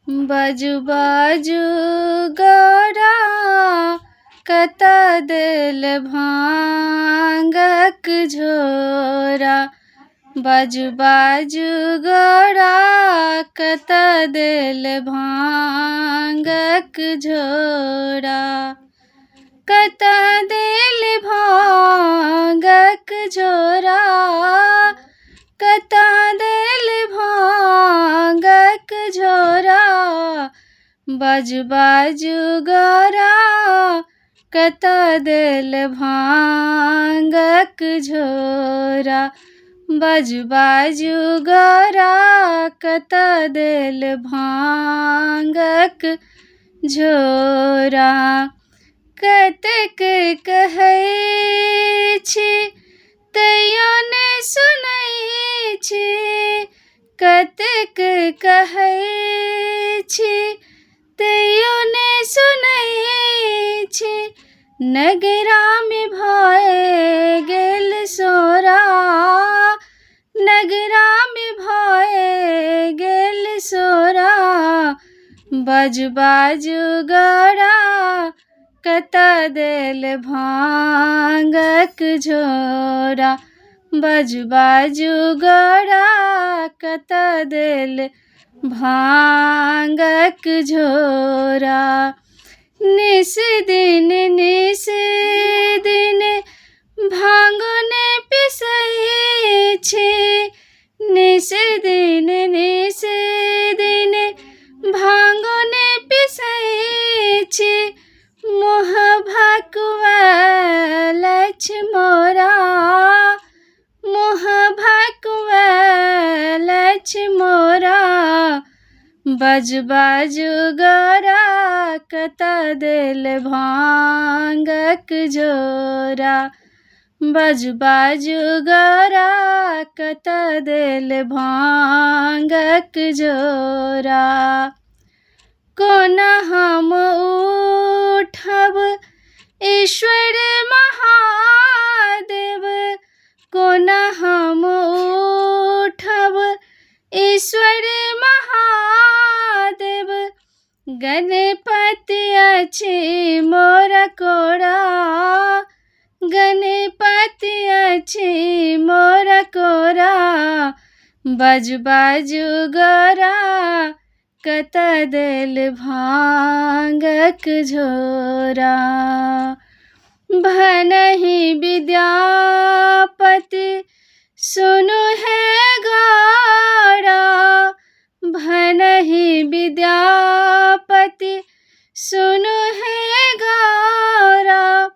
बाजू बाजू गौरा कत दिल भांगक झोरा। बाजू बाजू गौरा कत दिल भांगक झोरा। कत दिल भांगक झोरा। कत दिल भांगक झोरा। बाजू बाजू गौरा कत दिल भांगक झोरा। बाजू बाजू गौरा कत दिल भांगक झोरा। कतेक कहै छी तैयो नहि सुनै छी। कतेक कहै छी तैयो नहि सुनै छी। नगरामे भऽ गेल सोरा। नगरामे भऽ गेल सोरा। बाजू बाजू गौरा कत दिल भांगक झोरा। बाजू बाजू गौरा कत दिल भांगक झोरा। निस दिन भांगो नहि पिसै छी। निस दिन भांगो नहि पिसै छी। मोह भकुआएल अछि मोरा। मोह भकुआएल अछि मोरा। बाजू बाजू गौरा कत दिल भांगक झोरा। बाजू बाजू गौरा कत दिल भांगक झोरा। कोना हम उठब ईश्वर महादेव। कोना हम उठब ईश्वर महादेव। गणपति अछि मोर कोरा। गणपति अछि मोर कोरा। बाजू बाजू गौरा कत दिल भांगक झोरा। भनहि विद्यापति सुनु है गौरा। भनहि विद्यापति सुनु है गौरा।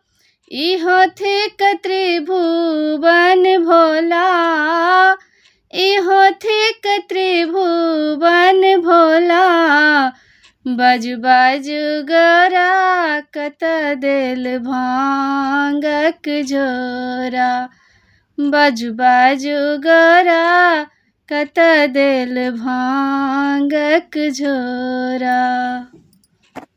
इहो थिक त्रिभुवन भोला। इहो थिक त्रिभुवन भोला। बाजू बाजू गौरा कत दिल भांगक झोरा। बाजू बाजू गौरा कत दिल भांगक झोरा।